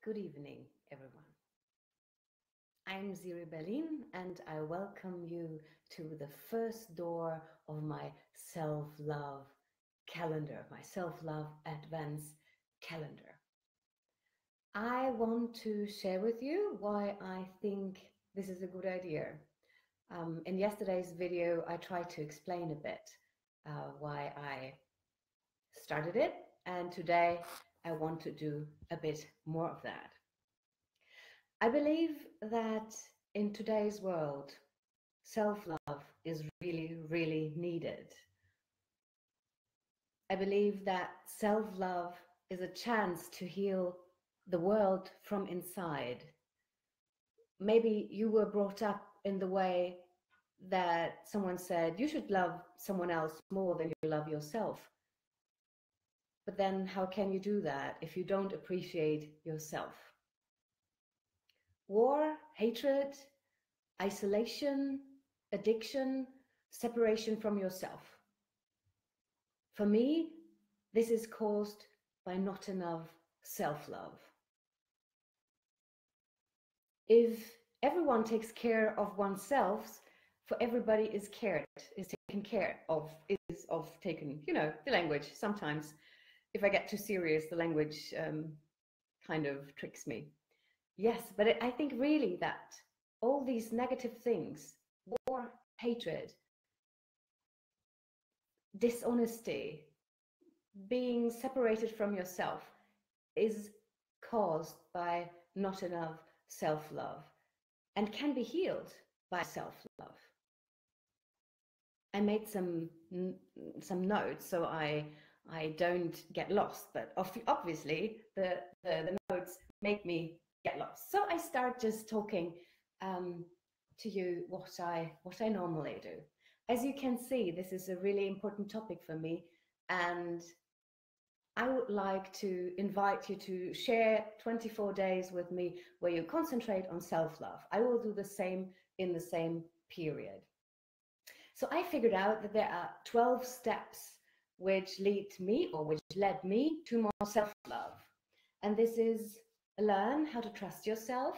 Good evening, everyone. I'm Siri Berlin, and I welcome you to the first door of my self-love calendar, my self-love advance calendar. I want to share with you why I think this is a good idea. In yesterday's video, I tried to explain a bit why I started it, and today I want to do a bit more of that. I believe that in today's world, self-love is really, really needed. I believe that self-love is a chance to heal the world from inside. Maybe you were brought up in the way that someone said you should love someone else more than you love yourself. But then how can you do that if you don't appreciate yourself? War, hatred, isolation, addiction, separation from yourself. For me, this is caused by not enough self-love. If everyone takes care of oneself, for everybody is taken care of, the language. Sometimes if I get too serious, the language kind of tricks me. Yes, but I think really that all these negative things, war, hatred, dishonesty, being separated from yourself, is caused by not enough self-love and can be healed by self-love. I made some notes so I don't get lost, but obviously the notes make me get lost. So I start just talking to you what I normally do. As you can see, this is a really important topic for me, and I would like to invite you to share 24 days with me where you concentrate on self-love. I will do the same in the same period. So I figured out that there are 12 steps which led me to more self-love. And this is: learn how to trust yourself,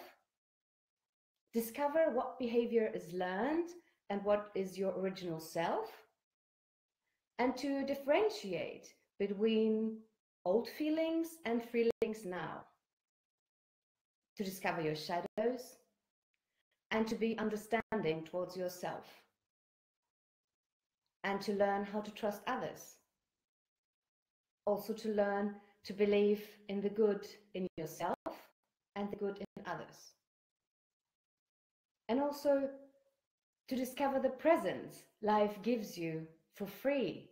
discover what behavior is learned and what is your original self, and to differentiate between old feelings and feelings now, to discover your shadows, and to be understanding towards yourself, and to learn how to trust others. Also to learn to believe in the good in yourself and the good in others. And also to discover the presents life gives you for free.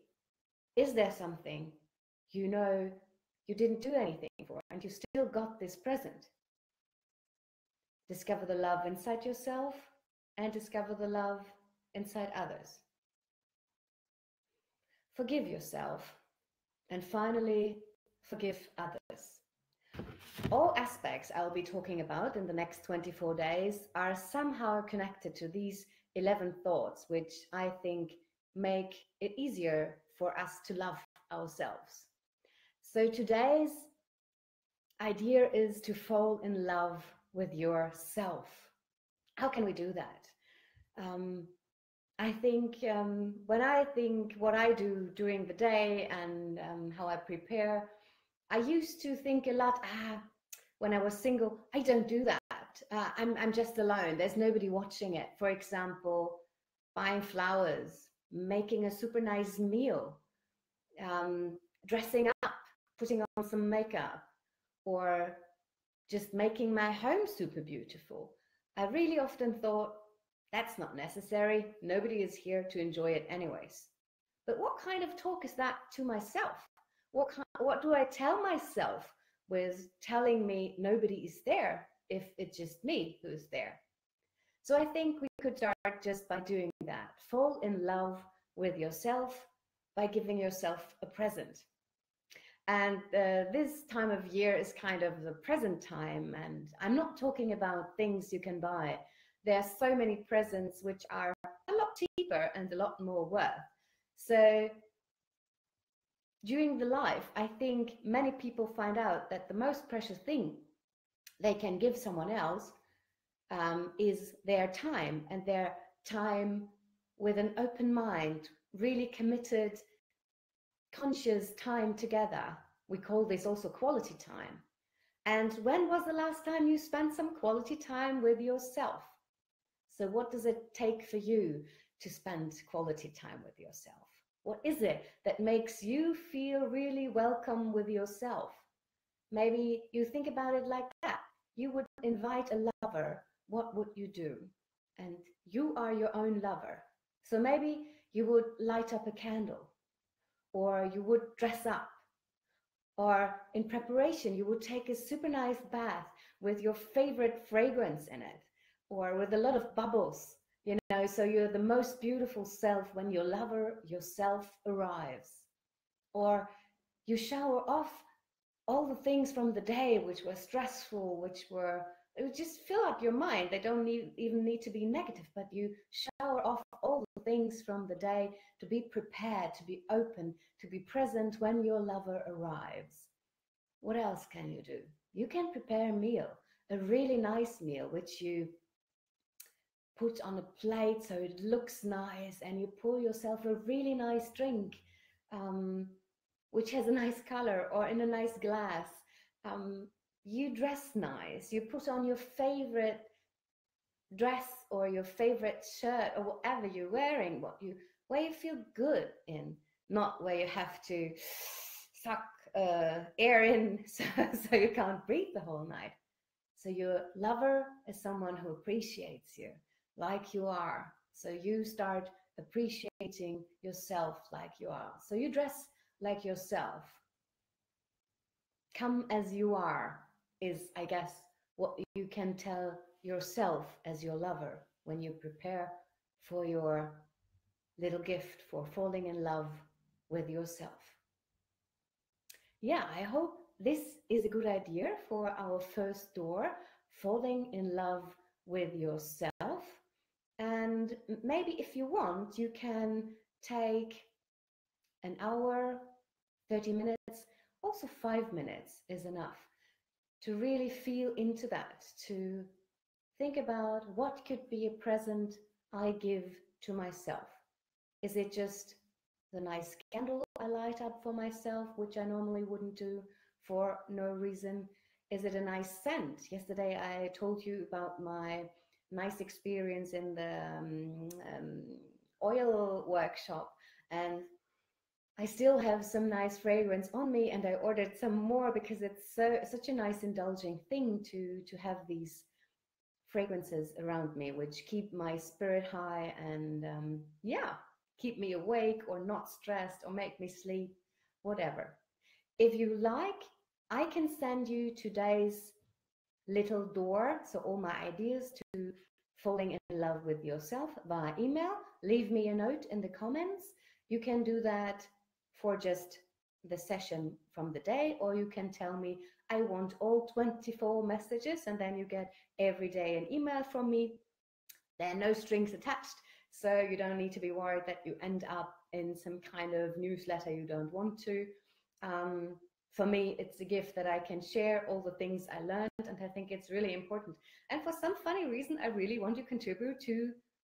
Is there something you know you didn't do anything for and you still got this present? Discover the love inside yourself and discover the love inside others. Forgive yourself, and finally, forgive others. All aspects I'll be talking about in the next 24 days are somehow connected to these 11 thoughts, which I think make it easier for us to love ourselves. So today's idea is to fall in love with yourself. How can we do that? I think when I think what I do during the day and how I prepare, I used to think a lot, when I was single, I don't do that. I'm just alone. There's nobody watching it. For example, buying flowers, making a super nice meal, dressing up, putting on some makeup, or just making my home super beautiful. I really often thought, that's not necessary. Nobody is here to enjoy it anyways. But what kind of talk is that to myself? What do I tell myself with telling me nobody is there if it's just me who's there? So I think we could start just by doing that. Fall in love with yourself by giving yourself a present. And this time of year is kind of the present time, and I'm not talking about things you can buy. There are so many presents which are a lot cheaper and a lot more worth. So during the life, I think many people find out that the most precious thing they can give someone else is their time, and their time with an open mind, really committed, conscious time together. We call this also quality time. And when was the last time you spent some quality time with yourself? So what does it take for you to spend quality time with yourself? What is it that makes you feel really welcome with yourself? Maybe you think about it like that. You would invite a lover. What would you do? And you are your own lover. So maybe you would light up a candle, or you would dress up, or in preparation, you would take a super nice bath with your favorite fragrance in it, or with a lot of bubbles, so you're the most beautiful self when your lover, yourself, arrives. Or you shower off all the things from the day which were stressful, it would just fill up your mind. They don't even need to be negative, but you shower off all the things from the day to be prepared, to be open, to be present when your lover arrives. What else can you do? You can prepare a meal, a really nice meal, which you put on a plate so it looks nice, and you pour yourself a really nice drink, which has a nice color, or in a nice glass. You dress nice, you put on your favorite dress or your favorite shirt or whatever you're wearing, where you feel good in, not where you have to suck air in so you can't breathe the whole night. So your lover is someone who appreciates you like you are. So you start appreciating yourself like you are. So you dress like yourself. Come as you are is, I guess, what you can tell yourself as your lover when you prepare for your little gift for falling in love with yourself. Yeah, I hope this is a good idea for our first door, falling in love with yourself. And maybe if you want, you can take an hour, 30 minutes, also 5 minutes is enough to really feel into that, to think about what could be a present I give to myself. Is it just the nice candle I light up for myself, which I normally wouldn't do for no reason? Is it a nice scent? Yesterday I told you about my nice experience in the oil workshop, and I still have some nice fragrance on me, and I ordered some more because it's such a nice indulging thing to have these fragrances around me, which keep my spirit high and keep me awake or not stressed or make me sleep, whatever. If you like, I can send you today's little door, so all my ideas to falling in love with yourself, via email. Leave me a note in the comments. You can do that for just the session from the day, or you can tell me, I want all 24 messages, and then you get every day an email from me. There are no strings attached, so you don't need to be worried that you end up in some kind of newsletter you don't want to. For me, it's a gift that I can share all the things I learned, and I think it's really important. And for some funny reason, I really want to contribute to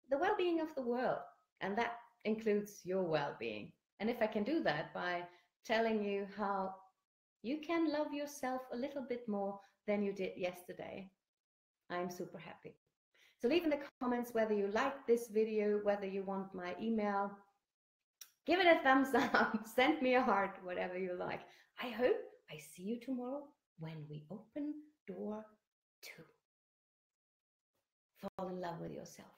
the well-being of the world, and that includes your well-being. And if I can do that by telling you how you can love yourself a little bit more than you did yesterday, I'm super happy. So leave in the comments whether you like this video, whether you want my email. Give it a thumbs up, send me a heart, whatever you like. I hope I see you tomorrow when we open door 2. Fall in love with yourself.